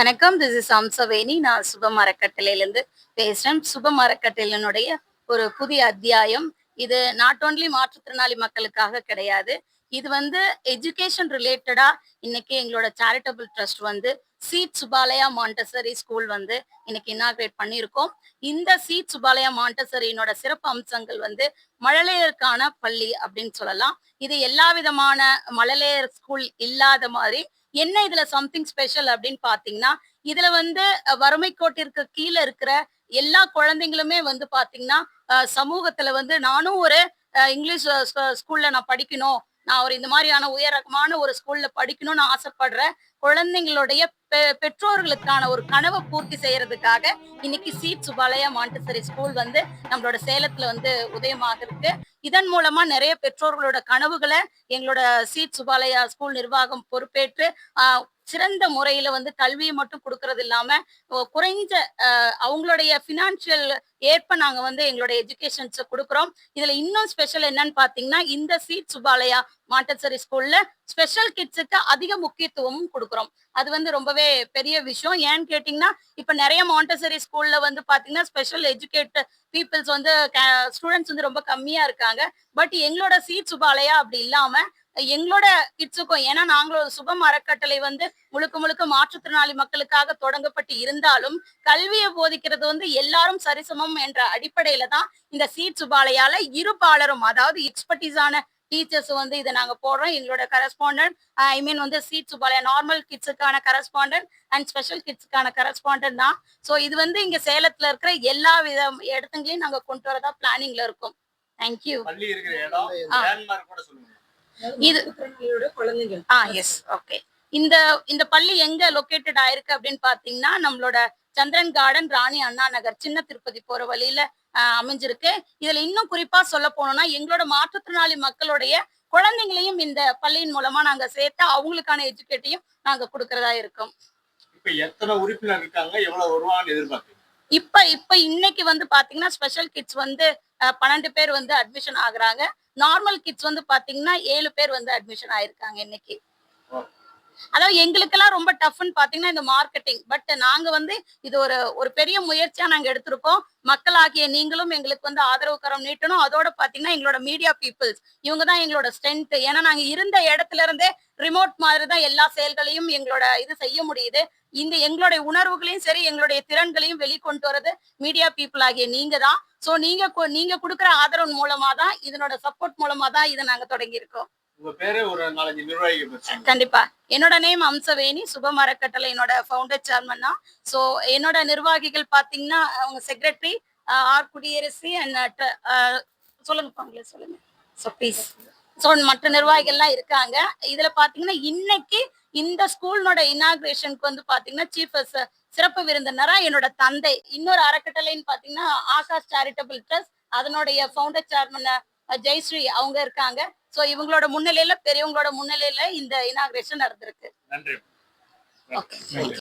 வணக்கம். This is Amsaveni. நான் சுபம் அறக்கட்டளையிலேருந்து பேசுறேன். சுபம் அறக்கட்டளையினுடைய ஒரு புதிய அத்தியாயம். இது நாட் ஒன்லி மாற்றுத்திறனாளி மக்களுக்காக கிடையாது. இது எஜுகேஷன் ரிலேட்டடா இன்னைக்கு எங்களோட charitable trust Seed Subalaya Montessori school இன்னைக்கு இனாகிரேட் பண்ணியிருக்கோம். இந்த சீட் சுபாலயா மாண்டசரியினோட சிறப்பு அம்சங்கள் மழலையருக்கான பள்ளி அப்படின்னு சொல்லலாம். இது எல்லா விதமான மழலையர் ஸ்கூல் இல்லாத மாதிரி என்ன இதுல சம்திங் ஸ்பெஷல் அப்படின்னு பாத்தீங்கன்னா, இதுல வறுமை கோட்டிற்கு கீழ இருக்கிற எல்லா குழந்தைங்களுமே பாத்தீங்கன்னா, சமூகத்துல நானும் ஒரு இங்கிலீஷ் ஸ்கூல்ல நான் படிக்கணும். நான் ஒரு இந்த மாதிரியான உயரமான ஒரு ஸ்கூல்ல படிக்கணும்னு ஆசைப்படுற குழந்தைங்களுடைய பெற்றோர்களுக்கான ஒரு கனவை பூர்த்தி செய்யறதுக்காக இன்னைக்கு சீட் சுபாலயா மாண்டசரி ஸ்கூல் நம்மளோட சேலத்துல உதயமாக இருக்கு. இதன் மூலமா நிறைய பெற்றோர்களோட கனவுகளை எங்களோட சீட் சுபாலயா ஸ்கூல் நிர்வாகம் பொறுப்பேற்று சிறந்த முறையில கல்வியை மட்டும் கொடுக்கறது இல்லாம குறைஞ்ச அவங்களுடைய பினான்சியல் ஏற்ப நாங்க எங்களுடைய எஜுகேஷன்ஸ் கொடுக்குறோம். இதுல இன்னும் ஸ்பெஷல் என்னன்னு பாத்தீங்கன்னா, இந்த சீட் சுபாலயா மாண்டசரி ஸ்கூல்ல ஸ்பெஷல் கிட்ஸுக்கு அதிக முக்கியத்துவமும் கொடுக்குறோம். அது ரொம்பவே பெரிய விஷயம். ஏன்னு கேட்டீங்கன்னா, இப்ப நிறைய மாண்டசரி ஸ்கூல்ல பாத்தீங்கன்னா ஸ்பெஷல் எஜுகேட் பீப்புள்ஸ் ஸ்டூடெண்ட்ஸ் ரொம்ப கம்மியா இருக்காங்க. பட் எங்களோட சீட் சுபாலயா அப்படி இல்லாம எங்களோட கிட்ஸுக்கும், ஏன்னா நாங்களும் சுபம் அறக்கட்டளை முழுக்க முழுக்க மாற்றுத்திறனாளி மக்களுக்காக தொடங்கப்பட்டு இருந்தாலும் கல்வியை போதிக்கிறது எல்லாரும் சரிசமம் என்ற அடிப்படையில தான் இந்த சீட் சுபாலயால இருபாலரும், அதாவது எக்ஸ்பர்டீஸான டீச்சர்ஸ் இதை நாங்க போடுறோம். எங்களோட கரஸ்பாண்டன்ட் சீட் சுபாலயா நார்மல் கிட்ஸுக்கான கரஸ்பாண்டன்ட் அண்ட் ஸ்பெஷல் கிட்ஸுக்கான கரஸ்பாண்டன்ட் தான். ஸோ இது இங்க சேலத்துல இருக்கிற எல்லா வித இடத்துங்களையும் நாங்க கொண்டு வரதா பிளானிங்ல இருக்கோம். தேங்க்யூ. இது எஸ் ஓகே. இந்த பள்ளி எங்க லொகேட்டட் ஆயிருக்கு அப்படின்னு பாத்தீங்கன்னா, நம்மளோட சந்திரன் கார்டன், ராணி அண்ணா நகர், சின்ன திருப்பதி போற வழியில அமைஞ்சிருக்கு. இதுல இன்னும் குறிப்பா சொல்ல போனோம்னா, எங்களோட மாற்றுத்திறனாளி மக்களுடைய குழந்தைங்களையும் இந்த பள்ளியின் மூலமா நாங்க சேர்த்து அவங்களுக்கான எஜுகேட்டையும் நாங்க கொடுக்கறதா இருக்கோம். இப்ப எத்தனை உறுப்பினர் இருக்காங்க, எவ்வளவு வருவாங்கன்னு எதிர்பார்க்கறீங்க? இப்ப இன்னைக்கு பாத்தீங்கன்னா ஸ்பெஷல் கிட்ஸ் 12 பேர் அட்மிஷன் ஆகுறாங்க. நார்மல் கிட்ஸ் பாத்தீங்கன்னா 7 பேர் அட்மிஷன் ஆயிருக்காங்க இன்னைக்கு. அதாவது எங்களுக்கெல்லாம் ரொம்ப டஃப்னு பாத்தீங்கன்னா இந்த மார்க்கெட்டிங். பட் நாங்க இது ஒரு பெரிய முயற்சியா நாங்க எடுத்திருக்கோம். மக்களாகிய நீங்களும் எங்களுக்கு ஆதரவு கரம் நீட்டணும். அதோட பாத்தீங்கன்னா எங்களோட மீடியா பீப்புள்ஸ் இவங்க தான் எங்களோட ஸ்ட்ரென்த். ஏன்னா நாங்க இருந்த இடத்துல இருந்தே ரிமோட் மாதிரி தான் எல்லா செயல்களையும் எங்களோட இது செய்ய முடியுது. எங்களுடைய உணர்வுகளையும் சரி, எங்களுடைய திறன்களையும் வெளிக்கொண்டு வர்றது மீடியா பீப்புள் ஆகிய நீங்க தான். சோ நீங்க கொடுக்குற ஆதரவு மூலமா தான், இதனோட சப்போர்ட் மூலமா தான் இதை நாங்க தொடங்கி இருக்கோம். உங்க பேரு ஒரு 4-5 நிர்வாகிகள். கண்டிப்பா. என்னோட நேம் அம்சவேணி. சுபம் அறக்கட்டளை என்னோட ஃபவுண்டர் சேர்மன் தான். சோ என்னோட நிர்வாகிகள் பாத்தீங்கன்னா அவங்க செக்ரட்டரி ஆர் குடியரசி அண்ட் சொல்லுங்க சொல்லுங்க. So please. சோ மற்ற நிர்வாகிகள்லாம் இருக்காங்க. இதுல பாத்தீங்கன்னா இன்னைக்கு இந்த ஸ்கூலோட இனாகிரேஷனுக்கு பாத்தீங்கன்னா சீஃப் சிறப்பு விருந்தினரா என்னோட தந்தை, இன்னொரு அறக்கட்டளைன்னு பாத்தீங்கன்னா ஆகாஷ் சேரிட்டபிள் ட்ரஸ்ட், அதனுடைய ஃபவுண்டர் சேர்மன் ஜெயஸ்ரீ அவங்க இருக்காங்க. சோ இவங்களோட முன்னிலையில, பெரியவங்களோட முன்னிலையில இந்த இனாகிரேஷன் நடந்திருக்கு. நன்றி. ஓகே.